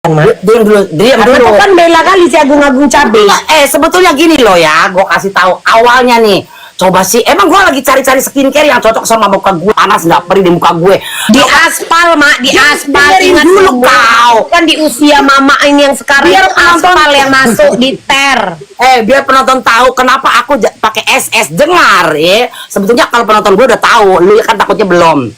Diam dulu. Aku kan bela kali si Agung-Agung cabe. Sebetulnya gini loh ya, gue kasih tahu awalnya nih. Coba sih, emang gue lagi cari-cari skincare yang cocok sama muka gue, panas nggak perih di muka gue. Di aspal, Mak, di aspal. Ingat dulu kau. Kan di usia mama ini yang sekarang Biar aspal yang masuk di ter. Biar penonton tahu kenapa aku pakai SS. Dengar ya. Sebetulnya kalau penonton gue udah tahu, lu kan takutnya belum.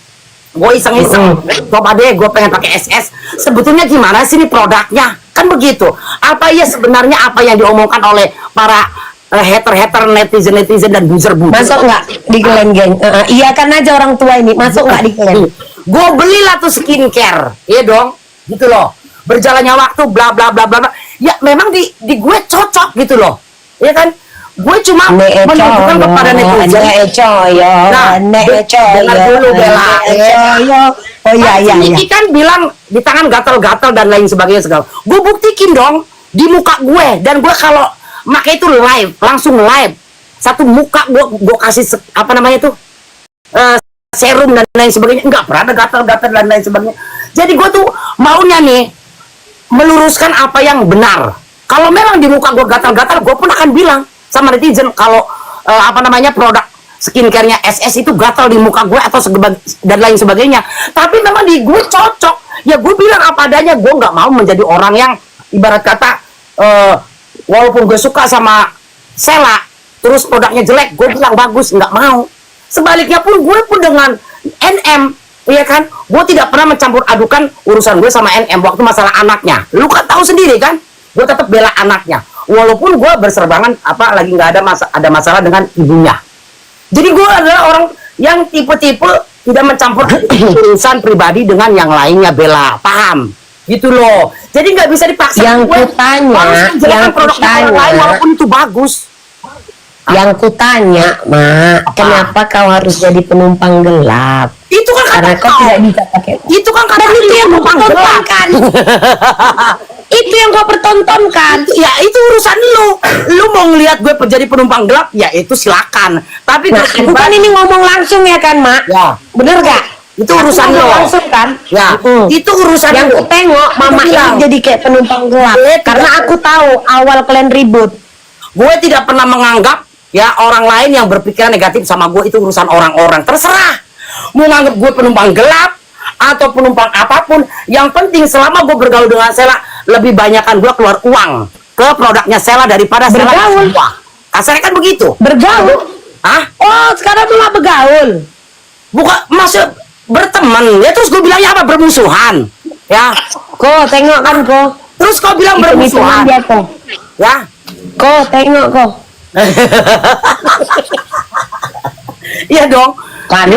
Gue iseng-iseng, coba deh gue pengen pakai SS. Sebetulnya gimana sih ini produknya? Kan begitu. Apa ya sebenarnya apa yang diomongkan oleh para hater netizen dan buzzer. Masuk nggak di Glen geng? Iya kan aja orang tua ini masuk nggak di Glen? Gue belilah tuh skincare, iya dong, gitu loh. Berjalannya waktu, bla bla bla bla. Ya memang di gue cocok gitu loh, ya kan? Gue cuma menunjukkan kepada netizen. Dengar dulu Bella. Oh iya. Ini kan bilang di tangan gatal-gatal dan lain sebagainya segala. Gue buktikin dong di muka gue, dan gue kalau pakai itu live, langsung live. Satu muka gue kasih apa namanya tuh serum dan lain sebagainya. Enggak pernah ada gatal-gatal dan lain sebagainya. Jadi gue tuh maunya nih meluruskan apa yang benar. Kalau memang di muka gue gatal-gatal, gue pun akan bilang sama netizen kalau apa namanya produk skincare-nya SS itu gatal di muka gue atau dan lain sebagainya. Tapi memang di gue cocok. Ya gue bilang apa adanya. Gue nggak mau menjadi orang yang ibarat kata walaupun gue suka sama Sela terus produknya jelek, gue bilang bagus, nggak mau. Sebaliknya pun gue pun dengan NM, iya kan, gue tidak pernah mencampur adukan urusan gue sama NM waktu masalah anaknya. Lu kan tahu sendiri kan, gue tetap bela anaknya walaupun gue berserbangan apa lagi nggak ada masalah dengan ibunya. Jadi gue adalah orang yang tipe-tipe tidak mencampur urusan pribadi dengan yang lainnya. Bela, paham gitu loh. Jadi nggak bisa dipaksa. Yang kutanya walaupun itu bagus. Yang kutanya, Mak, kenapa kau harus jadi penumpang gelap? Itu kan karena kau tidak bisa pakai. Itu kan karena itu yang penumpang gelap kan. Itu yang kau pertontonkan. Ya itu urusan lu. Lu mau ngelihat gue jadi penumpang gelap, ya itu silakan. Tapi aku kan ini ngomong langsung ya kan, Mak? Ya. Bener gak? Itu urusan lo langsung kan? Ya. Itu urusan yang lo. Aku tengok mama ini jadi kayak penumpang gelap. Karena aku tahu awal kalian ribut. Gue tidak pernah menganggap ya orang lain yang berpikiran negatif sama gue itu urusan orang-orang. Terserah mau nganggap gue penumpang gelap atau penumpang apapun, yang penting selama gue bergaul dengan Sela, lebih banyakkan gue keluar uang ke produknya Sela daripada bergaul. Sela. Kasarnya kan begitu. Bergaul? Hah? Oh sekarang malah bergaul? Bukan, maksud berteman ya. Terus gue bilangnya apa? Bermusuhan ya. Kok tengok kan kok. Terus kau bilang bermusuhan dia kok. ya. Kok tengok kok. Iya dong. Kan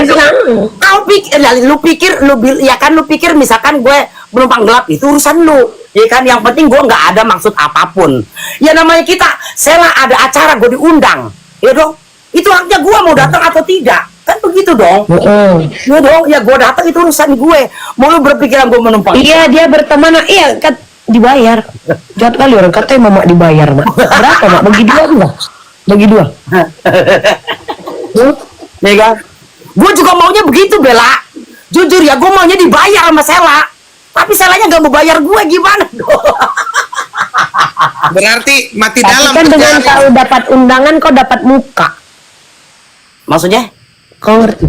kau pikir, lu pikir misalkan gue penumpang gelap itu urusan lu, ya kan? Yang penting gue nggak ada maksud apapun. Ya namanya kita Sela ada acara gue diundang, ya dong. Itu haknya gue mau datang atau tidak, kan begitu dong. Ya dong, ya gue datang itu urusan gue. Mau lu berpikiran gue menumpang? Iya dia berteman, iya kan dibayar. Jahat kali orang katanya mama dibayar, Mak. Berapa, Mak? Bagi dua enggak? Bagi dua. Ya kan? Gue juga maunya begitu, Bella. Jujur ya, gue maunya dibayar sama Sela. Tapi Selanya nggak mau bayar gue, gimana dong? Berarti mati tapi dalam. Kan dengan kau dapat undangan, kau dapat muka. Maksudnya? Kau ngerti?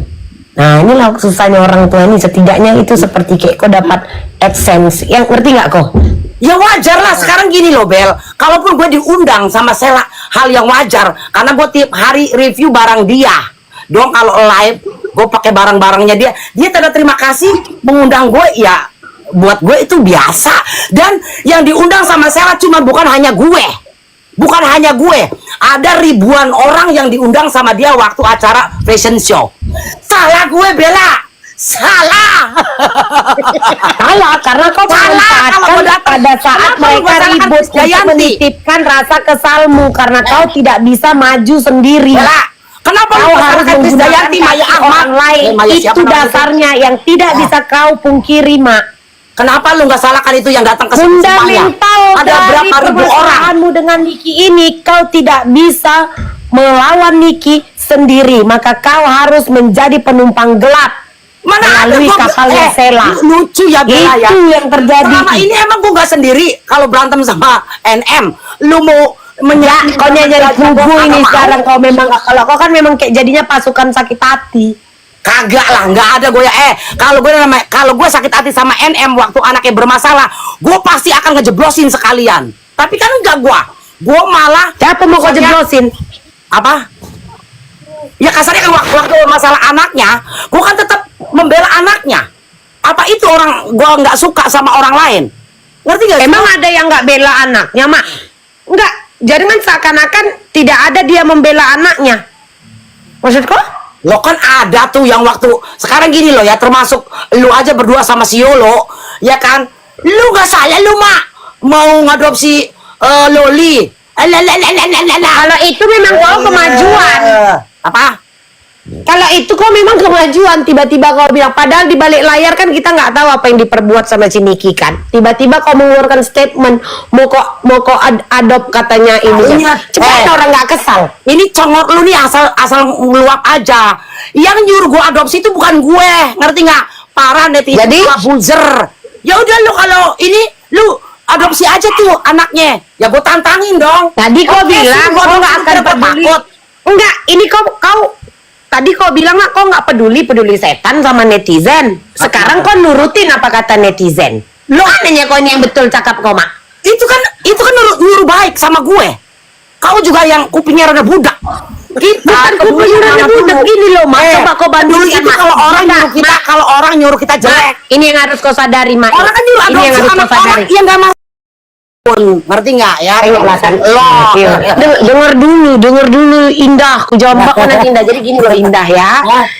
Nah inilah susahnya orang tua ini. Setidaknya itu seperti kayak kau dapat AdSense. Yang ngerti nggak kau? Ya wajar lah. Sekarang gini loh, Bel. Kalaupun gue diundang sama Sela, hal yang wajar. Karena gue tiap hari review barang dia. Dong kalau live, gue pakai barang-barangnya dia. Dia tanda terima kasih mengundang gue. Ya buat gue itu biasa. Dan yang diundang sama Sela cuma bukan hanya gue. Bukan hanya gue. Ada ribuan orang yang diundang sama dia waktu acara fashion show. Salah gue, Bella. Salah. Salah karena kau memanfaatkan pada saat mereka ribut untuk menitipkan rasa kesalmu karena kau tidak bisa maju sendiri. Bella, kenapa kau harus menggunakan Maya orang lain? Itu dasarnya yang tidak bisa kau pungkiri, Mak. Kenapa lu nggak salahkan itu yang datang ke sini semuanya? Ada berapa ribu orang dengan Niki ini, kau tidak bisa melawan Niki sendiri, maka kau harus menjadi penumpang gelap. Mana ada melalui gua, kapalnya Sela. lucu ya Bella ya. Itu yang terjadi. Selama ini emang gua nggak sendiri kalau berantem sama NM. Lu mau Ya, kau nyari kubu ini sekarang kau memang kalau kau kan memang kayak jadinya pasukan sakit hati. Kagak lah, nggak ada gue ya. Kalau gue sakit hati sama NM waktu anaknya bermasalah, gue pasti akan ngejeblosin sekalian. Tapi kan enggak gue malah. Siapa mau kau jeblosin? Apa? Ya kasarnya kan waktu masalah anaknya, gue kan tetap membela anaknya. Apa itu orang gue nggak suka sama orang lain? Ngerti gak? Emang ada yang nggak bela anaknya, Mak? Enggak. Jadi kan seakan-akan tidak ada dia membela anaknya. Maksud kau? Lo kan ada tuh yang waktu sekarang gini loh ya, termasuk lu aja berdua sama si Yolo, ya kan? Lu nggak salah lu mak mau ngadopsi Loli. Kalau itu memang kau kemajuan. Apa? Kalau itu kau memang kemajuan. Tiba-tiba kau bilang, padahal di balik layar kan kita nggak tahu apa yang diperbuat sama si Niki kan. Tiba-tiba kau mengeluarkan statement mau kau adopt katanya ini. Coba orang nggak kesal. Ini congok lu nih asal ngeluap aja. Yang nyuruh gua adopsi itu bukan gue, ngerti nggak? Para netizen Jadi? buzzer. Ya udah lu kalau ini lu adopsi aja tuh anaknya. Ya gua tantangin dong. Tadi kau Oke, bilang sih, gua kau nggak akan dapat peduli. takut. Enggak, ini kau tadi kau bilang mak kau nggak peduli setan sama netizen. Sekarang kau nurutin apa kata netizen. Lu anehnya kau ini yang betul cakap kau mak. Itu kan nyuruh baik sama gue. Kau juga yang kupingnya rada budak. Bukan kupingnya rada budak gini loh mak. Coba kau dulu bandingkan itu Mak. kalau orang nyuruh kita Mak, jelek. ini yang harus kau sadari mak. Orang kan nyuruh Ini yang adopsi harus kau anak orang sadari. yang gak ngerti nggak ya? Tengoklah kan. Iya. Dengar dulu Indah. Ku jawab mbak nanti Indah. Jadi gini loh Indah ya.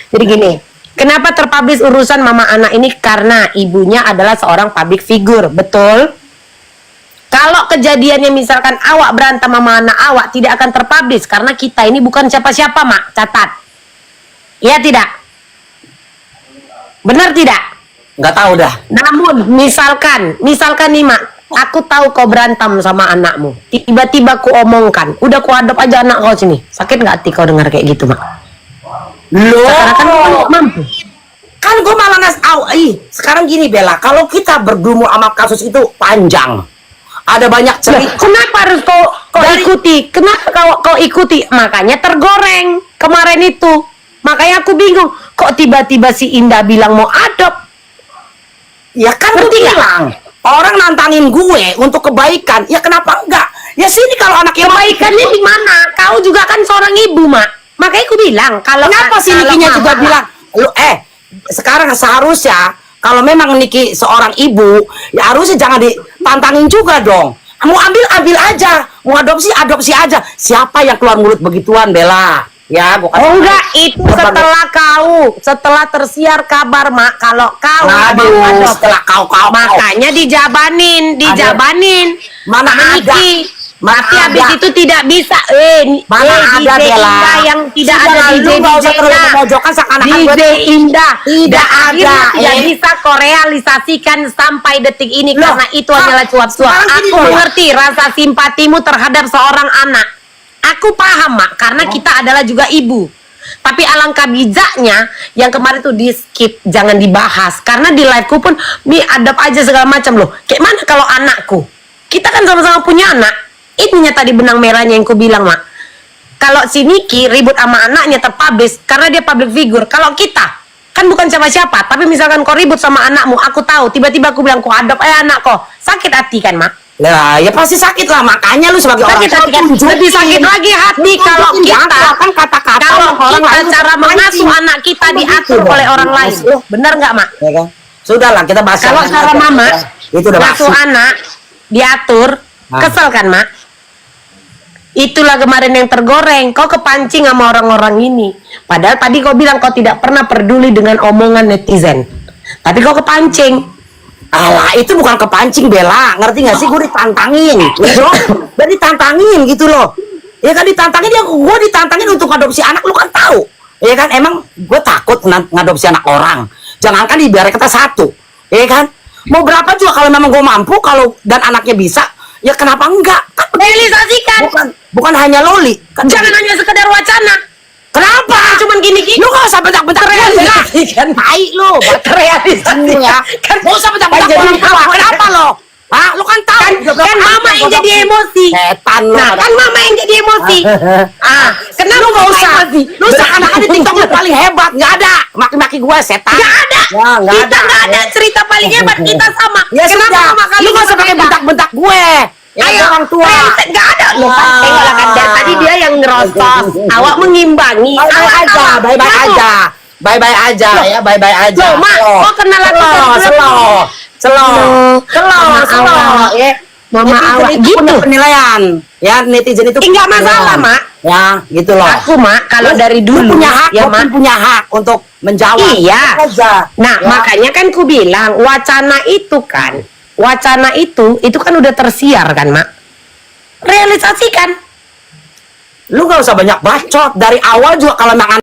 Jadi gini. Kenapa terpublish urusan mama anak ini? Karena ibunya adalah seorang public figure, betul? Kalau kejadiannya misalkan awak berantem sama anak awak tidak akan terpublish karena kita ini bukan siapa-siapa mak. Catat. Iya tidak? Benar tidak? Nggak tahu dah. Namun misalkan nih mak, aku tahu kau berantem sama anakmu. Tiba-tiba ku omongkan, udah ku adop aja anak kau sini. Sakit nggak hati kau dengar kayak gitu mak? Loh, Sekarang kan kau nggak mampu. kan gue malah sekarang gini Bella, kalau kita bergumul sama kasus itu panjang, ada banyak Lah, cerita. kenapa harus kau ikuti? Kenapa kau ikuti? Makanya tergoreng kemarin itu. Makanya aku bingung. Kok tiba-tiba si Indah bilang mau adop? Ya kan gue Ngerti nggak? bilang, orang nantangin gue untuk kebaikan, ya kenapa enggak? Ya sini kalau anaknya Kebaikannya di mana? Kau juga kan seorang ibu mak. Makanya aku bilang kalau kenapa sih kalau Nikinya juga mama- bilang, lu sekarang seharusnya kalau memang Niki seorang ibu, ya harusnya jangan ditantangin juga dong. Mau ambil aja, mau adopsi aja. Siapa yang keluar mulut begituan Bella? Ya, gua kasih Oh tahu. enggak, itu setelah tersiar kabar mak kalau kau Aduh, mau adop. setelah kau Makanya dijabanin. Mana sama ada? Niki. Mana Tapi habis ada? itu tidak bisa. Mana ada, DJ Bella? Indah yang tidak Sudah, ada lu nggak usah terlalu DJ-nya. memojokkan seakan-akan DJ gue- Indah Tidak akhirnya ada, tidak eh. bisa kau realisasikan sampai detik ini Loh, karena itu Kak, hanyalah cuap-cuap. sekarang gini Aku loh ya. mengerti rasa simpatimu terhadap seorang anak. Aku paham mak, karena kita adalah juga ibu. Tapi alangkah bijaknya yang kemarin tuh di skip, jangan dibahas. Karena di liveku pun mi adab aja segala macam loh. Kayak mana kalau anakku? Kita kan sama-sama punya anak. Ininya tadi benang merahnya yang ku bilang mak. Kalau si Niki ribut sama anaknya terpublish karena dia public figure. Kalau kita kan bukan siapa-siapa. Tapi misalkan kau ribut sama anakmu, aku tahu. Tiba-tiba aku bilang kau adop anak kau. Sakit hati kan mak? Lah, ya pasti sakit lah. Makanya lu sebagai orang Sakit hati kan? Lebih sakit lagi hati kalau kita kan kata-kata kalau orang kita lain cara mengasuh anak kita diatur oleh orang lain. Benar nggak mak? Ya kan? Sudahlah kita bahas Kalau yang lain cara aja. mama Ya, itu udah ngasuh basi. anak diatur, kesel kan mak? Itulah kemarin yang tergoreng. Kau kepancing sama orang-orang ini. Padahal tadi kau bilang kau tidak pernah peduli dengan omongan netizen. Tapi kau kepancing. Alah, itu bukan kepancing Bella, ngerti gak sih? Gue ditantangin, gitu. Dan ditantangin gitu loh. Ya kan ditantangin, ya gue ditantangin untuk adopsi anak, lu kan tahu. Ya kan, emang gue takut ngadopsi anak orang. Jangankan dibiarkan kita satu, ya kan? Mau berapa juga kalau memang gue mampu, kalau dan anaknya bisa, ya kenapa enggak? Kan Realisasikan. bukan hanya Loli. Kan Jangan hanya sekedar wacana. Kenapa? Cuman gini-gini. Lu gak usah bentak-bentak gue ya. Terrealisasikan. Tai lu. Terrealisasi ya. kan. Gak usah bentak-bentak Kan orang jadi tua. apa? Kenapa lo? Hah? Lu kan tahu. Kan, udah berapa kan kali mama yang gua jadi bilang, emosi. Setan lu. Nah, kan mama yang jadi emosi. Kenapa Lu gak usah. emosi? Lu seakan-akan di TikTok lu paling hebat. Gak ada. Maki-maki gue setan. Nggak ada. Ya, nggak Kita ada. nggak ada cerita paling hebat, kita sama. Ya Kenapa sudah. mama kali Lu gak usah pakai bentak-bentak gue. Ya, Ayo, orang tua. Nggak ada. Lo kan tengok lah kan dari tadi dia yang ngerosot. Awak mengimbangi. Bye-bye aja. Bye-bye Kamu. aja. Bye-bye aja ya. Bye-bye aja. Loh, Mak, kok kenalan Slow. Ya. Mama Netizen awak itu gitu. punya penilaian. Ya, netizen itu Nggak punya masalah, penilaian. Mak. Ya, gitu loh. Aku Mak, kalau dari Lu dulu punya hak, ya gua Mak. pun punya hak untuk menjawab. Iya. Aja. Nah, Ya. makanya kan ku bilang wacana itu kan udah tersiar kan, Mak. Realisasikan. Lu gak usah banyak bacot. Dari awal juga kalau memang